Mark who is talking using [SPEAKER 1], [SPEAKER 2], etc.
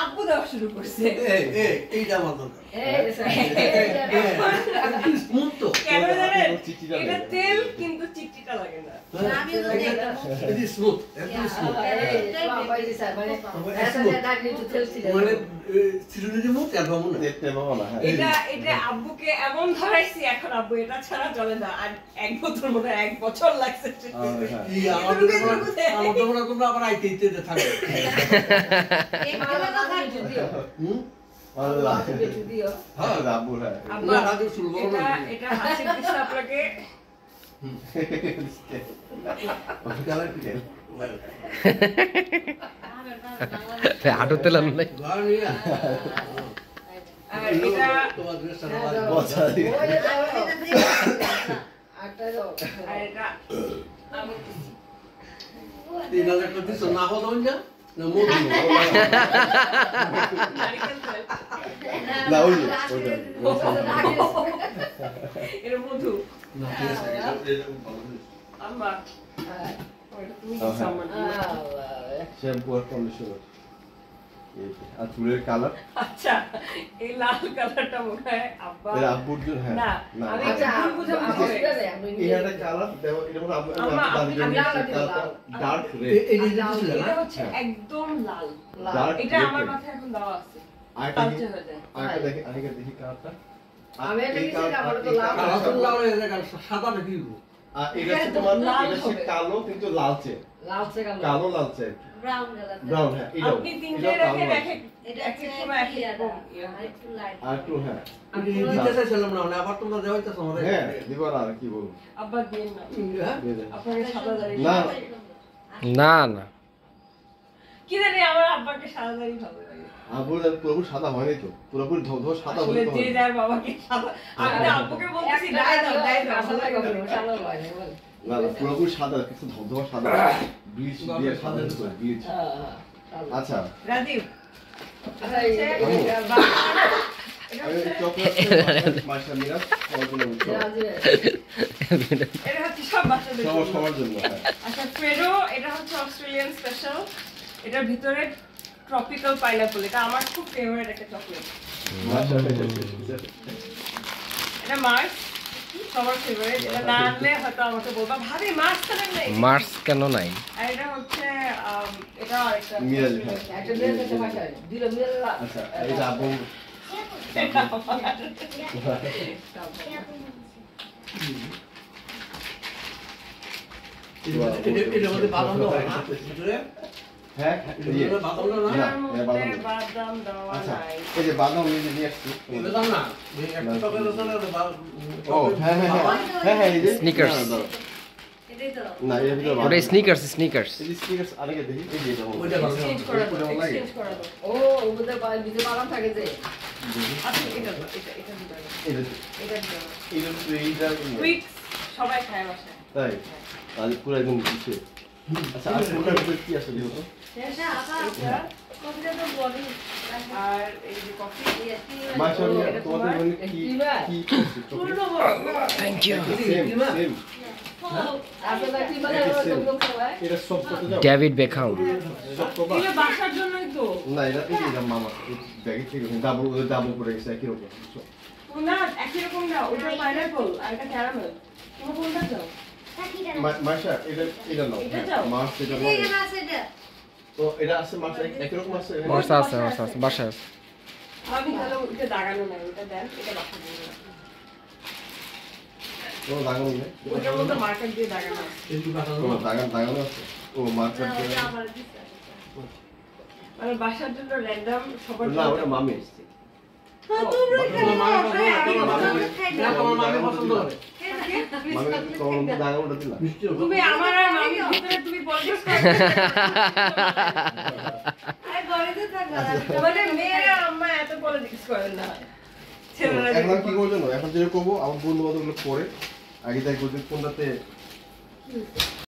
[SPEAKER 1] আব্বু দেওয়া শুরু করছে।
[SPEAKER 2] এইটা আমার দরকার।
[SPEAKER 1] কেন জানেন? এটা তেল কিন্তু চিটচিটা লাগে না। এটা আব্বুকে এমন ধরাইছি এখন আব্বু এটা ছাড়া চলে না। আর এক বোতল মনে হয় 1 বছর লাগছে।
[SPEAKER 2] তোমরা আবার আইতে থাকবে।
[SPEAKER 3] হাঁটু তেলাম নাই
[SPEAKER 2] না হলো না
[SPEAKER 4] আর চুলের কালার
[SPEAKER 1] আচ্ছা এই লাল কালারটা মনে হয় আব্বা
[SPEAKER 4] এর আব্বুর জন্য হ্যাঁ
[SPEAKER 1] না আমি ভুল বুঝাবো
[SPEAKER 4] এটা কালার দেখো এটা মনে আব্বু ডার্ক রেড
[SPEAKER 1] এটা হচ্ছে একদম লাল এটা আমার মাথায় এখন দেওয়া আছে কালচে হয়ে যায়
[SPEAKER 4] আগে দেখি কালারটা
[SPEAKER 5] আমি এটা কিছু না বড় তো লাল
[SPEAKER 2] লাল হয়ে যায় সাদা নাকি
[SPEAKER 4] আর এটা হচ্ছে তোমার এটা কালো কিন্তু লালচে কালো লালচে ব্রাউন হ্যাঁ এটা
[SPEAKER 1] আপনি তিনটে রেখে দেখেন এটা এক সময় একটু লাইট
[SPEAKER 4] আর একটু হ্যাঁ
[SPEAKER 2] আমি দিতে চাইছিলাম না আবার তোমরা দেওয়াইতেছ আমাদের
[SPEAKER 4] হ্যাঁ দিবার আর কি বলবো
[SPEAKER 1] আব্বা দিন না আপনাকে সাদা দাড়ি
[SPEAKER 3] না না
[SPEAKER 1] কি জানি আমার আব্বাকে সাদা দাড়ি ভালো লাগে
[SPEAKER 4] আব্বুর পুরোপুরি সাদা হয়নি তো পুরোপুরি ধবধবে সাদা হলে তো
[SPEAKER 1] যে যার বাবাকে সাদা আমি আব্বুকে বলতেছি দাই দাও সাদা হয়
[SPEAKER 4] না না পুরোপুরি সাদা কিছু ধবধবে সাদা ব্লিচ দিয়ে সাদা করে ব্লিচ আচ্ছা
[SPEAKER 1] রাজীব
[SPEAKER 4] সবার জন্য
[SPEAKER 1] আচ্ছা ফ্রেডো এটা হচ্ছে অস্ট্রেলিয়ান স্পেশাল এটার ভিতরে ট্রপিক্যাল পাইনাপল এটা আমার খুব ফেভারিট একটা চকলেট এটা মার্স সবার ফেভারিট এটা না আনলে হয়তো আমাকে বলবা ভাবি মার্স কেন নাই
[SPEAKER 3] মার্স কেন নাই
[SPEAKER 1] আর এটা হচ্ছে এটা আরেকটা
[SPEAKER 4] মিরাজ
[SPEAKER 5] একটা বের করতে পারছে দিল মিরাজ
[SPEAKER 4] আচ্ছা এটা আব্বু
[SPEAKER 2] এটা মধ্যে বাদাম দাও না
[SPEAKER 4] হ্যাঁ
[SPEAKER 1] বাদাম দেওয়া নাই
[SPEAKER 4] এই যে বাদাম নিয়ে আসছি
[SPEAKER 2] বাদাম না একটা টকের রসনা
[SPEAKER 4] ও হ্যাঁ হ্যাঁ হ্যাঁ হ্যাঁ এই যে
[SPEAKER 3] স্নিকার্স
[SPEAKER 1] এটাই তো
[SPEAKER 4] না এর ভিতরে
[SPEAKER 3] ওটা স্নিকার্স
[SPEAKER 4] এই যে স্নিকার্স আরেকে দেখি এই যে এটা
[SPEAKER 2] ওইটা ভালো
[SPEAKER 1] চেঞ্জ করা দাও এক্সচেঞ্জ করা দাও
[SPEAKER 5] ও ওদের ভিতরে বাদাম থাকে যে
[SPEAKER 1] আচ্ছা এটা দাও এটা দিবা
[SPEAKER 4] এটা
[SPEAKER 1] উইক্স সবাই খায় বাসায়
[SPEAKER 4] তাই আজ পুরো একদম দিচ্ছে আচ্ছা আর কোনটার ভিতরে কি আছে দেখো তো
[SPEAKER 5] শেষে আপা কফিটা তো বডি
[SPEAKER 1] আর এই যে কফি
[SPEAKER 4] মাশাআল্লাহ তোমাদের মানে কি
[SPEAKER 5] পুরো
[SPEAKER 3] থ্যাংক ইউ
[SPEAKER 4] সেম
[SPEAKER 5] আপনারা কি বলে লোক সবাই
[SPEAKER 4] এটা সব কত যাও
[SPEAKER 3] ডেভিড বেকহাম
[SPEAKER 4] সব কত
[SPEAKER 1] এটা বাসার জন্যই তো
[SPEAKER 4] না এটা এটা মামা ব্যাগে থেকে ডাবল করে গেছে একই রকম
[SPEAKER 1] না একই রকম না ওটা পাইনাপল আর এটা ক্যারামেল তুমি কোনটা চাও
[SPEAKER 4] মাশা এটা নাও মাছ এটা নাও তো এটা আছে মাছ একই রকম আছে
[SPEAKER 3] মার্স আছে বাসায় আছে
[SPEAKER 1] আমি তাহলে ওটা দাগানো না ওটা দেন এটা বাসার জন্য
[SPEAKER 4] ও লাগানো নেই
[SPEAKER 1] ওটার মধ্যে মার্কেট দিয়ে দাগানো
[SPEAKER 4] ও লাগানো আছে ও মার্কেট দিয়ে
[SPEAKER 1] মানে বাসার জন্য র্যান্ডম সবার
[SPEAKER 4] না ওটা মামি
[SPEAKER 1] তুমি আমার আর মামির ভিতরে তুমি পলিটিক্স মানে মেয়েরা আম্মা এত পলিটিক্স করেন না
[SPEAKER 4] এখন কি করবো জানো এখন যেটা করবো আমার বন্ধু বান্ধব গুলো পরে আগে তাই করছি কোনটাতে